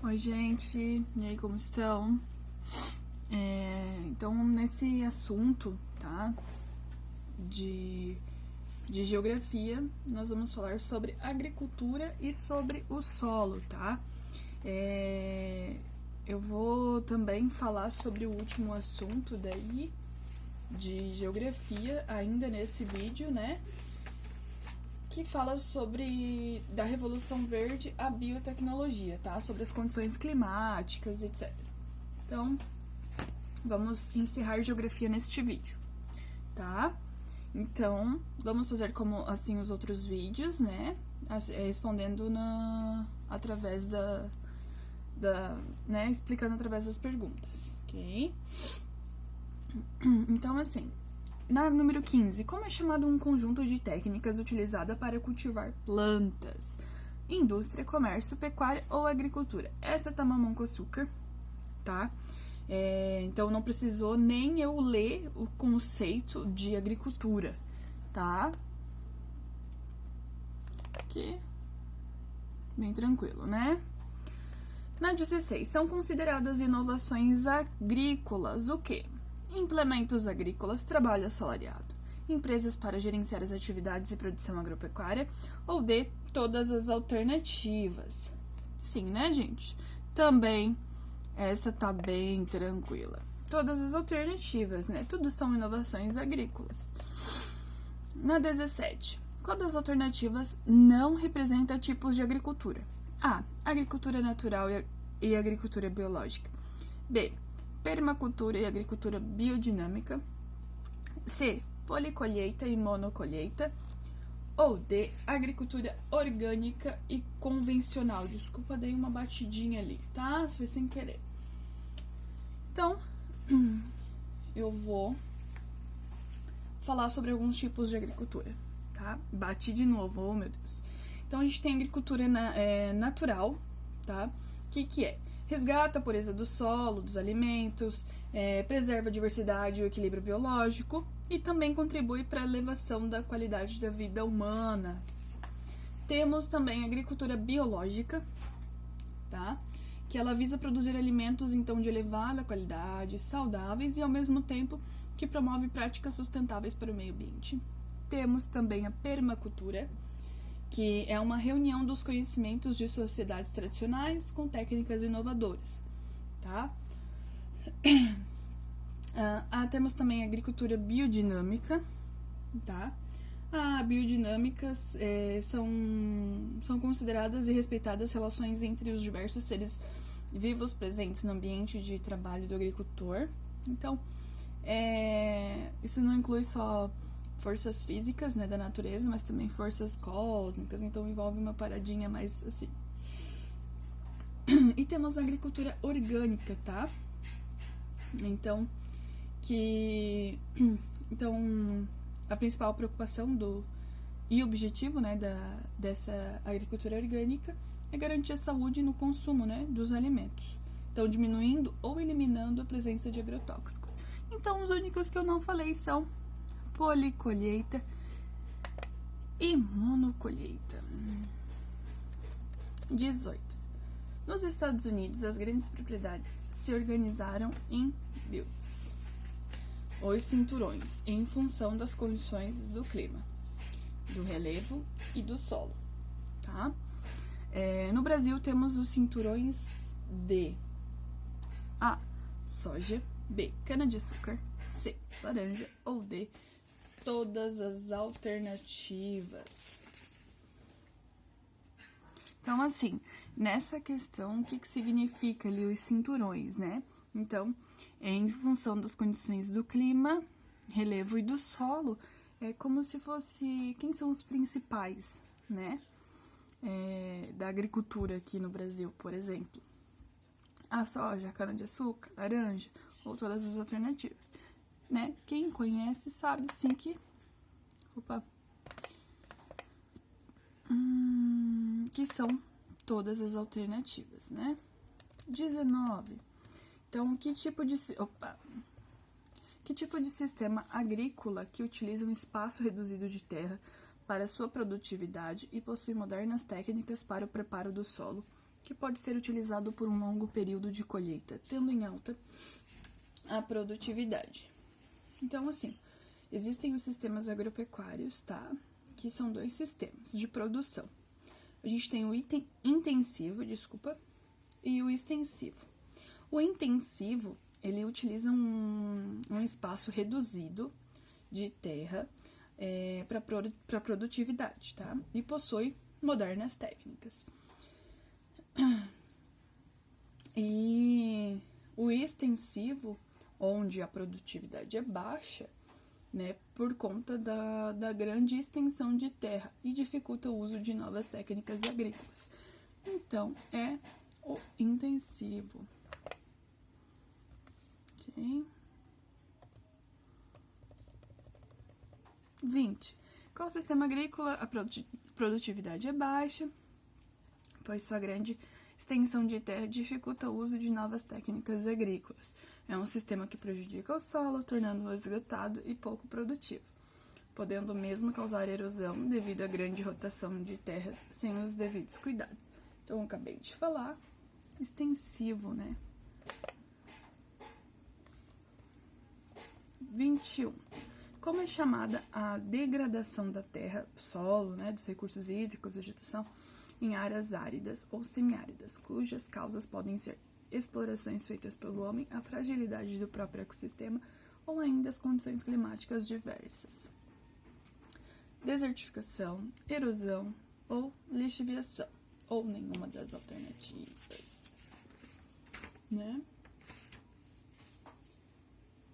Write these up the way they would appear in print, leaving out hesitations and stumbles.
Oi, gente, e aí, como estão? Então, nesse assunto, tá, de, de geografia, nós vamos falar sobre agricultura e sobre o solo, tá? Eu vou também falar sobre o último assunto daí, de geografia, ainda nesse vídeo, né? Que fala sobre da Revolução Verde à biotecnologia, tá? Sobre as condições climáticas, etc. Então, vamos encerrar geografia neste vídeo, tá? Então, vamos fazer como assim os outros vídeos, né? Respondendo através né? Explicando através das perguntas, ok? Então, assim, na número 15, como é chamado um conjunto de técnicas utilizada para cultivar plantas? Indústria, comércio, pecuária ou agricultura? Essa tá mamão com açúcar, tá? Então não precisou nem eu ler o conceito de agricultura, tá? Aqui, bem tranquilo, né? Na 16, são consideradas inovações agrícolas o quê? Implementos agrícolas, trabalho assalariado, empresas para gerenciar as atividades e produção agropecuária, ou D, todas as alternativas. Sim, né, gente? Também, essa tá bem tranquila. Todas as alternativas, né? Tudo são inovações agrícolas. Na 17, qual das alternativas não representa tipos de agricultura? A, agricultura natural e agricultura biológica. B, permacultura e agricultura biodinâmica. C, policolheita e monocolheita. Ou D, agricultura orgânica e convencional. Desculpa, dei uma batidinha ali, tá? Foi sem querer. Então, eu vou falar sobre alguns tipos de agricultura, tá? Bati de novo, oh meu Deus. Então, a gente tem agricultura natural, tá? O que é? Resgata a pureza do solo, dos alimentos, preserva a diversidade e o equilíbrio biológico e também contribui para a elevação da qualidade da vida humana. Temos também a agricultura biológica, tá? Que ela visa produzir alimentos, então, de elevada qualidade, saudáveis e, ao mesmo tempo, que promove práticas sustentáveis para o meio ambiente. Temos também a permacultura, que é uma reunião dos conhecimentos de sociedades tradicionais com técnicas inovadoras, tá? Temos também a agricultura biodinâmica, tá? Biodinâmicas são consideradas e respeitadas relações entre os diversos seres vivos presentes no ambiente de trabalho do agricultor. Então, isso não inclui só forças físicas, né, da natureza, mas também forças cósmicas, então envolve uma paradinha mais assim. E temos a agricultura orgânica, tá? Então, a principal preocupação e objetivo, né, dessa agricultura orgânica é garantir a saúde no consumo, né, dos alimentos. Então, diminuindo ou eliminando a presença de agrotóxicos. Então, os únicos que eu não falei são policolheita e monocolheita. 18. Nos Estados Unidos, as grandes propriedades se organizaram em belts, os cinturões, em função das condições do clima, do relevo e do solo, tá? No Brasil, temos os cinturões de A, soja, B, cana-de-açúcar, C, laranja ou D, todas as alternativas. Então, assim, nessa questão, o que significa ali os cinturões, né? Então, em função das condições do clima, relevo e do solo, é como se fosse quem são os principais, né? Da agricultura aqui no Brasil, por exemplo. A soja, a cana-de-açúcar, laranja ou todas as alternativas, né? Quem conhece sabe sim que que são todas as alternativas, né? 19. Então, que tipo de sistema agrícola que utiliza um espaço reduzido de terra para sua produtividade e possui modernas técnicas para o preparo do solo que pode ser utilizado por um longo período de colheita, tendo em alta a produtividade. Então, assim, existem os sistemas agropecuários, tá? Que são 2 sistemas de produção. A gente tem o intensivo, e o extensivo. O intensivo, ele utiliza um espaço reduzido de terra para produtividade, tá? E possui modernas técnicas. E o extensivo, onde a produtividade é baixa, né, por conta da grande extensão de terra e dificulta o uso de novas técnicas agrícolas. Então, é o intensivo. Ok? 20. Com o sistema agrícola, a produtividade é baixa, pois sua grande extensão de terra dificulta o uso de novas técnicas agrícolas. É um sistema que prejudica o solo, tornando-o esgotado e pouco produtivo, podendo mesmo causar erosão devido à grande rotação de terras sem os devidos cuidados. Então, eu acabei de falar, extensivo, né? 21. Como é chamada a degradação da terra, solo, né, dos recursos hídricos, vegetação, em áreas áridas ou semiáridas, cujas causas podem ser explorações feitas pelo homem, a fragilidade do próprio ecossistema ou ainda as condições climáticas diversas. Desertificação, erosão ou lixiviação, ou nenhuma das alternativas, né?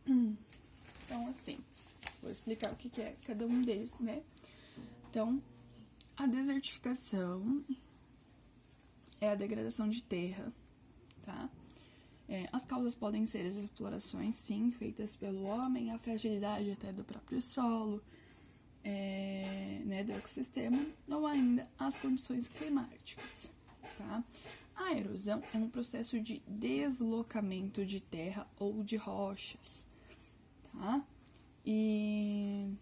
Então, assim, vou explicar o que é cada um deles, né? Então, a desertificação é a degradação de terra, tá? As causas podem ser as explorações, sim, feitas pelo homem, a fragilidade até do próprio solo, né, do ecossistema, ou ainda as condições climáticas, tá? A erosão é um processo de deslocamento de terra ou de rochas, tá? E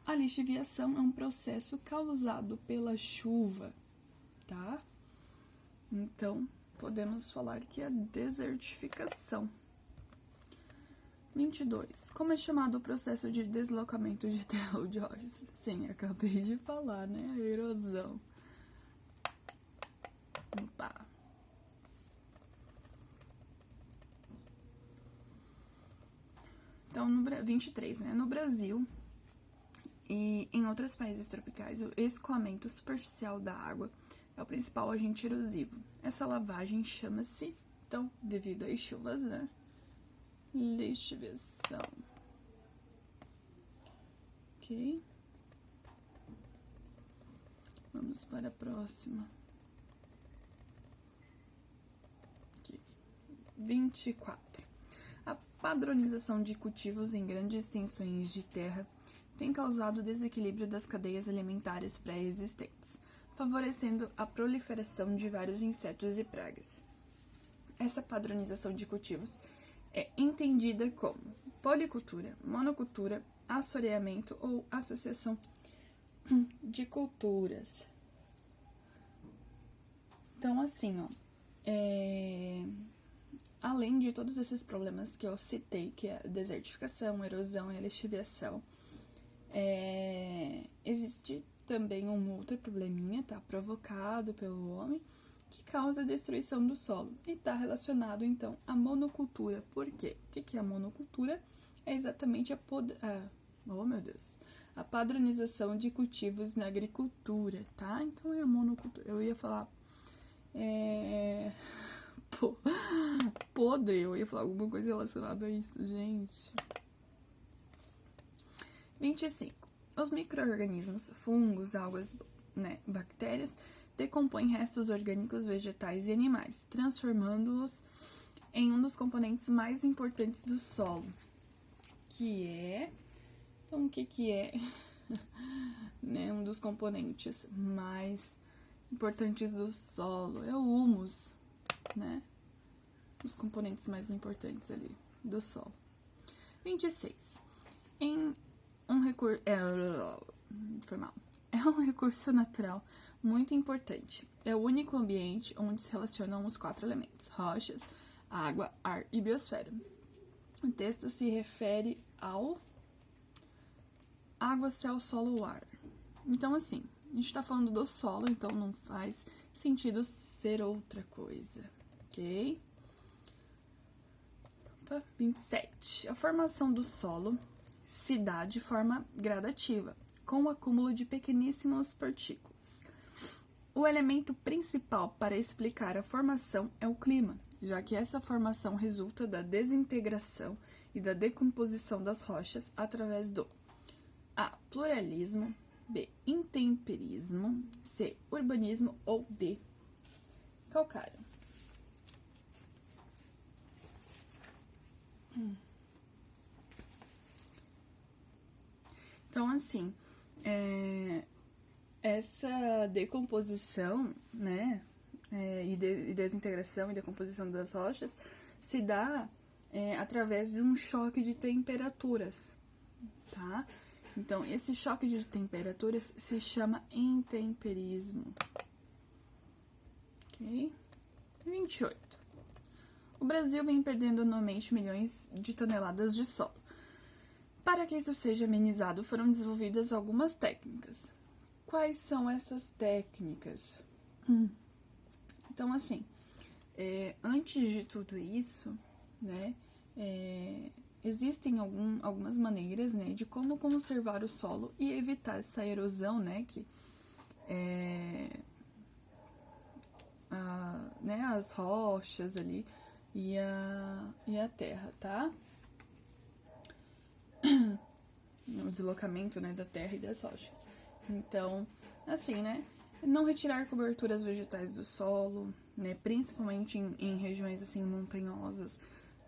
a lixiviação é um processo causado pela chuva, tá? Então, podemos falar que é a desertificação. 22. Como é chamado o processo de deslocamento de terra ou de rochas? Sim, acabei de falar, né? A erosão. Opa! Então, 23, né? No Brasil e em outros países tropicais, o escoamento superficial da água é o principal agente erosivo. Essa lavagem chama-se, então, devido às chuvas, né? Lixiviação. Ok? Vamos para a próxima. Aqui. 24. A padronização de cultivos em grandes extensões de terra tem causado desequilíbrio das cadeias alimentares pré-existentes, favorecendo a proliferação de vários insetos e pragas. Essa padronização de cultivos é entendida como policultura, monocultura, assoreamento ou associação de culturas. Então, assim, ó, além de todos esses problemas que eu citei, que é a desertificação, a erosão e a lixiviação, existe também um outro probleminha, tá, provocado pelo homem, que causa a destruição do solo e está relacionado, então, à monocultura. Por quê? O que é a monocultura? É exatamente a padronização de cultivos na agricultura, tá? Então, é a monocultura. Eu ia falar podre, eu ia falar alguma coisa relacionada a isso, gente. 25. Os micro-organismos, fungos, algas, né, bactérias, decompõem restos orgânicos vegetais e animais, transformando-os em um dos componentes mais importantes do solo, que é... Então, o que é né, um dos componentes mais importantes do solo? É o humus, né? Os componentes mais importantes ali do solo. 26. é um recurso natural muito importante. É o único ambiente onde se relacionam os 4 elementos: rochas, água, ar e biosfera. O texto se refere ao água, céu, solo, ar. Então, assim, a gente tá falando do solo, então não faz sentido ser outra coisa, ok? 27. A formação do solo se dá de forma gradativa, com o acúmulo de pequeníssimas partículas. O elemento principal para explicar a formação é o clima, já que essa formação resulta da desintegração e da decomposição das rochas através do A. Pluralismo, B. Intemperismo, C. Urbanismo ou D. Calcário. Então, assim, essa decomposição, né, e desintegração e decomposição das rochas se dá através de um choque de temperaturas, tá? Então, esse choque de temperaturas se chama intemperismo. Ok? 28. O Brasil vem perdendo anualmente milhões de toneladas de solo. Para que isso seja amenizado, foram desenvolvidas algumas técnicas. Quais são essas técnicas? Então, assim, antes de tudo isso, né, existem algumas maneiras, né, de como conservar o solo e evitar essa erosão, né, que né, as rochas ali e a terra, tá? O deslocamento, né, da terra e das rochas. Então, assim, né, não retirar coberturas vegetais do solo, né, principalmente em regiões assim montanhosas,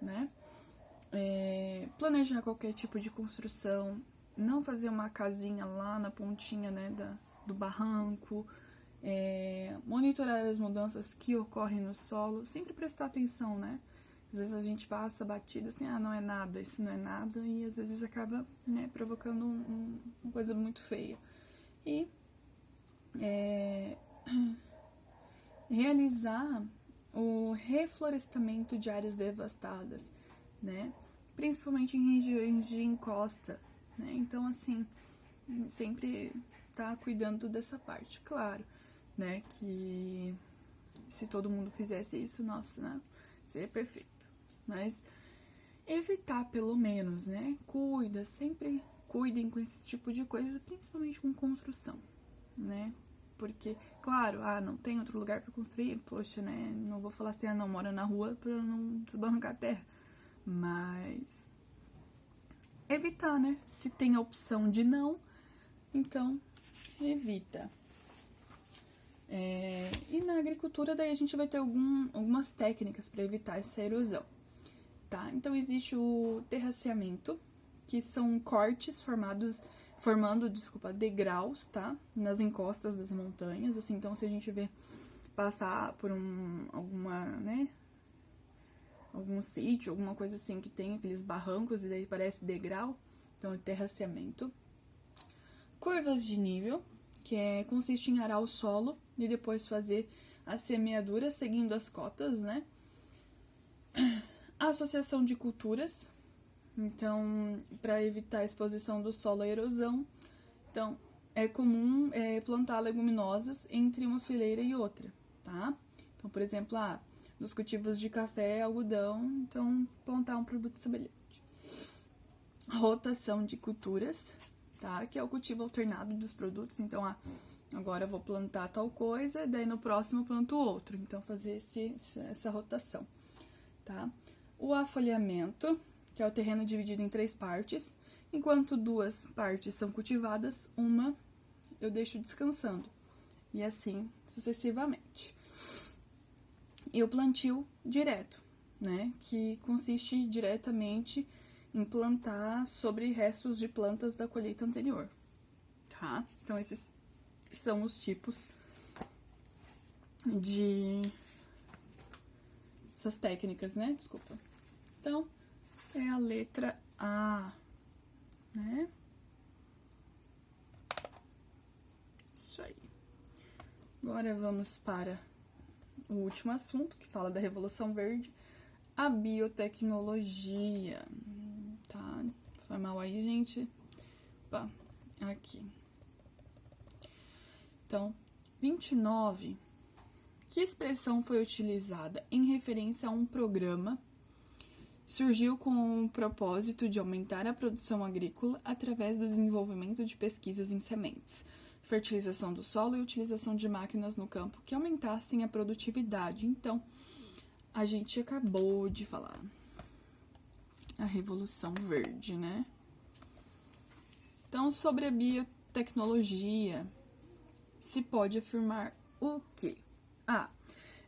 né? Planejar qualquer tipo de construção, não fazer uma casinha lá na pontinha, né, do barranco, monitorar as mudanças que ocorrem no solo, sempre prestar atenção, né? Às vezes a gente passa batido assim, não é nada, isso não é nada, e às vezes acaba, né, provocando uma coisa muito feia. E realizar o reflorestamento de áreas devastadas, né? Principalmente em regiões de encosta, né? Então, assim, sempre tá cuidando dessa parte. Claro, né, que se todo mundo fizesse isso, nossa, né, seria perfeito. Mas evitar, pelo menos, né? Sempre cuidem com esse tipo de coisa, principalmente com construção, né? Porque, claro, não tem outro lugar para construir, poxa, né? Não vou falar assim, não, mora na rua para não desbarrancar a terra. Mas evitar, né? Se tem a opção de não, então evita. E na agricultura, daí a gente vai ter algumas técnicas para evitar essa erosão, tá? Então existe o terraceamento, que são cortes formando degraus, tá? Nas encostas das montanhas, assim. Então, se a gente vê passar por algum sítio, alguma coisa assim que tem aqueles barrancos e daí parece degrau, então é terraceamento. Curvas de nível, que consiste em arar o solo e depois fazer a semeadura seguindo as cotas, né? Associação de culturas, então, para evitar a exposição do solo à erosão. Então, é comum plantar leguminosas entre uma fileira e outra, tá? Então, por exemplo, nos cultivos de café, algodão, então plantar um produto semelhante. Rotação de culturas, tá? Que é o cultivo alternado dos produtos. Então, agora eu vou plantar tal coisa, daí no próximo eu planto outro. Então, fazer essa rotação, tá? O afolhamento, que é o terreno dividido em 3 partes. Enquanto 2 partes são cultivadas, uma eu deixo descansando. E assim sucessivamente. E o plantio direto, né? Que consiste diretamente em plantar sobre restos de plantas da colheita anterior, tá? Então, esses são os tipos essas técnicas, né? Desculpa. Então, é a letra A, né? Agora vamos para o último assunto, que fala da Revolução Verde, a biotecnologia. Tá? Foi mal aí, gente. Opa, aqui. Então, 29. Que expressão foi utilizada em referência a um programa? Surgiu com o propósito de aumentar a produção agrícola através do desenvolvimento de pesquisas em sementes, fertilização do solo e utilização de máquinas no campo que aumentassem a produtividade. Então, a gente acabou de falar. A Revolução Verde, né? Então, sobre a biotecnologia, se pode afirmar o quê? A.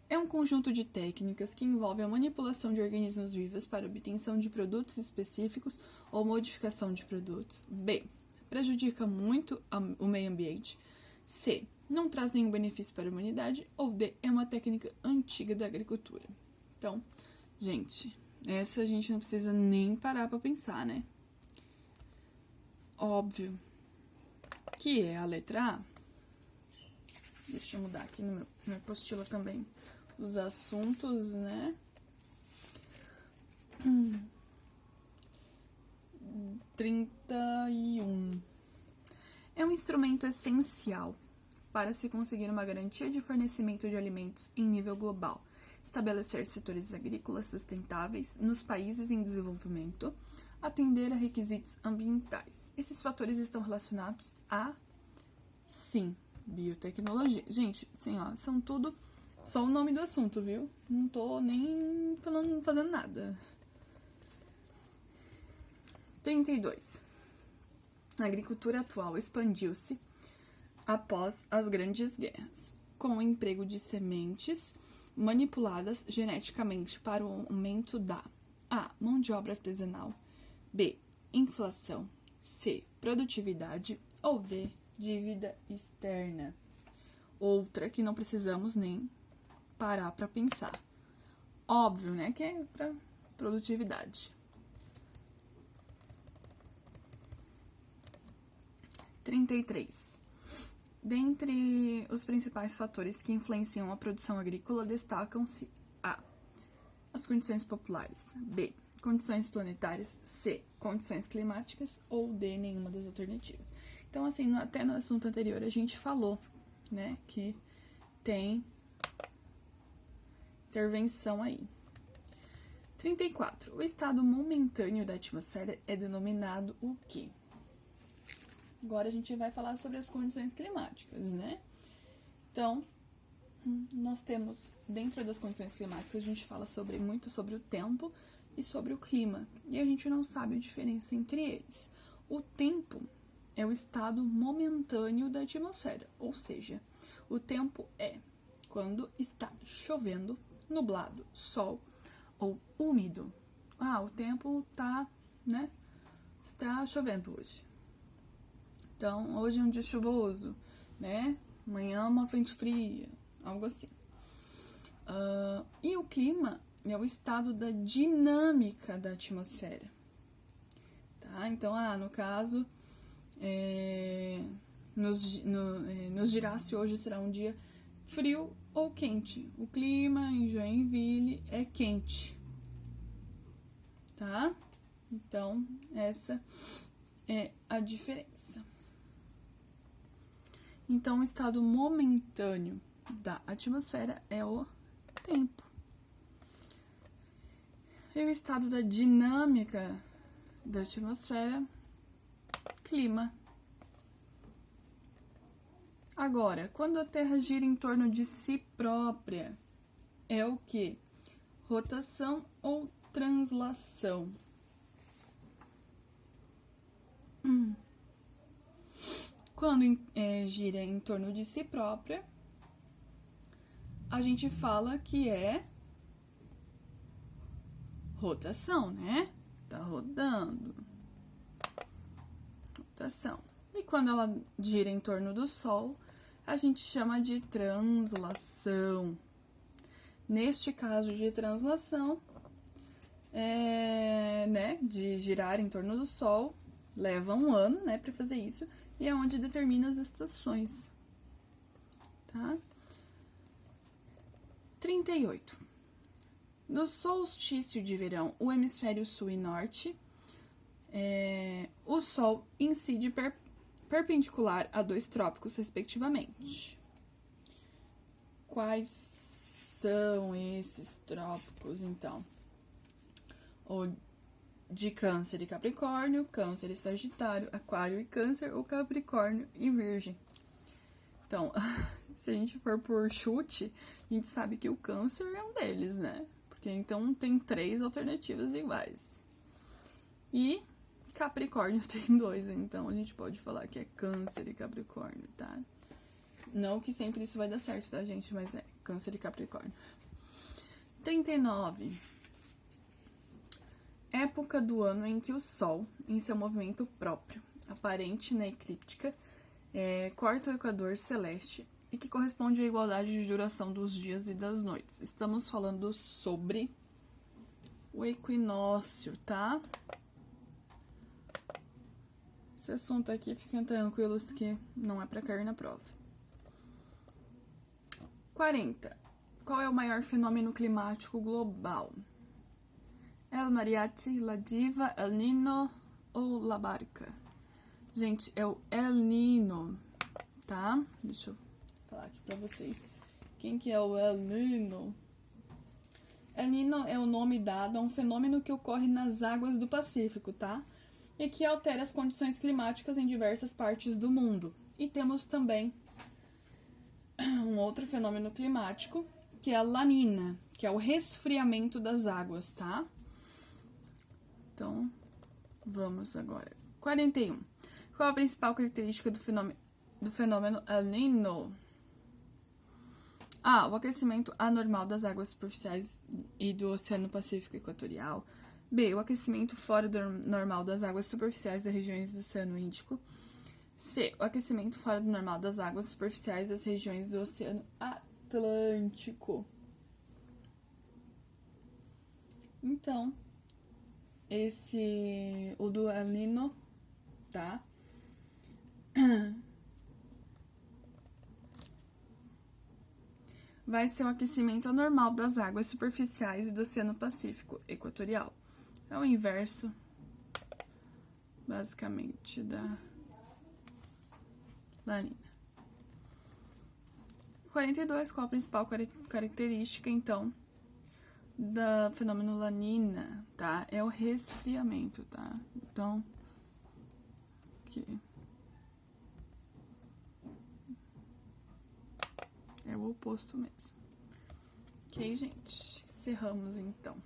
É um conjunto de técnicas que envolve a manipulação de organismos vivos para obtenção de produtos específicos ou modificação de produtos. B. Prejudica muito o meio ambiente. C. Não traz nenhum benefício para a humanidade. Ou D. É uma técnica antiga da agricultura. Então, gente, essa a gente não precisa nem parar para pensar, né? Óbvio que é a letra A. Deixa eu mudar aqui no meu apostila também os assuntos, né? 31. É um instrumento essencial para se conseguir uma garantia de fornecimento de alimentos em nível global, estabelecer setores agrícolas sustentáveis nos países em desenvolvimento, atender a requisitos ambientais. Esses fatores estão relacionados a, sim, biotecnologia. Gente, sim, ó, são tudo só o nome do assunto, viu? Não tô nem fazendo nada. 32. A agricultura atual expandiu-se após as grandes guerras, com o emprego de sementes manipuladas geneticamente para o aumento da A. Mão de obra artesanal, B. Inflação, C. Produtividade ou D. Dívida externa. Outra que não precisamos nem parar para pensar. Óbvio, né? Que é para produtividade. 33. Dentre os principais fatores que influenciam a produção agrícola, destacam-se A. As condições populares, B. Condições planetárias, C. Condições climáticas ou D. Nenhuma das alternativas. Então, assim, até no assunto anterior a gente falou, né, que tem intervenção aí. 34. O estado momentâneo da atmosfera é denominado o quê? Agora a gente vai falar sobre as condições climáticas, né? Então, nós temos, dentro das condições climáticas, a gente fala muito sobre o tempo e sobre o clima. E a gente não sabe a diferença entre eles. O tempo é o estado momentâneo da atmosfera, ou seja, o tempo é quando está chovendo, nublado, sol ou úmido. Ah, o tempo tá, né? Está chovendo hoje. Então, hoje é um dia chuvoso, né? Amanhã uma frente fria, algo assim. E o clima é o estado da dinâmica da atmosfera. Tá? Então, no caso, nos dirá se hoje será um dia frio ou quente. O clima em Joinville é quente. Tá? Então, essa é a diferença. Então, o estado momentâneo da atmosfera é o tempo. E o estado da dinâmica da atmosfera, clima. Agora, quando a Terra gira em torno de si própria, é o quê? Rotação ou translação? Quando gira em torno de si própria, a gente fala que é rotação, né? Tá rodando. Rotação. E quando ela gira em torno do Sol, a gente chama de translação. Neste caso de translação, né, de girar em torno do Sol, leva um ano, né, para fazer isso, e é onde determina as estações, tá? 38. No solstício de verão, o hemisfério sul e norte, o Sol incide perpendicular a 2 trópicos, respectivamente. Quais são esses trópicos, então? O de Câncer e Capricórnio, Câncer e Sagitário, Aquário e Câncer, ou Capricórnio e Virgem. Então, se a gente for por chute, a gente sabe que o Câncer é um deles, né? Porque então tem 3 alternativas iguais. E Capricórnio tem 2, então a gente pode falar que é Câncer e Capricórnio, tá? Não que sempre isso vai dar certo, tá, gente? Mas é Câncer e Capricórnio. 39. Época do ano em que o Sol, em seu movimento próprio, aparente na eclíptica, corta o equador celeste e que corresponde à igualdade de duração dos dias e das noites. Estamos falando sobre o equinócio, tá? Esse assunto aqui, fiquem tranquilos que não é pra cair na prova. 40. Qual é o maior fenômeno climático global? El Mariachi, La Diva, El Nino ou La Barca? Gente, é o El Nino, tá? Deixa eu falar aqui pra vocês. Quem que é o El Nino? El Nino é o nome dado a um fenômeno que ocorre nas águas do Pacífico, tá? E que altera as condições climáticas em diversas partes do mundo. E temos também um outro fenômeno climático, que é a La Nina, que é o resfriamento das águas, tá? Então, vamos agora. 41. Qual a principal característica do fenômeno El Niño? A. O aquecimento anormal das águas superficiais e do Oceano Pacífico Equatorial. B. O aquecimento fora do normal das águas superficiais das regiões do Oceano Índico. C. O aquecimento fora do normal das águas superficiais das regiões do Oceano Atlântico. Então, o do El Niño, tá? Vai ser o aquecimento anormal das águas superficiais e do Oceano Pacífico Equatorial. É o inverso, basicamente, da La Nina. 42. Qual a principal característica, então, do fenômeno La Nina, tá? É o resfriamento, tá? Então, aqui. É o oposto mesmo. Ok, gente? Encerramos, então.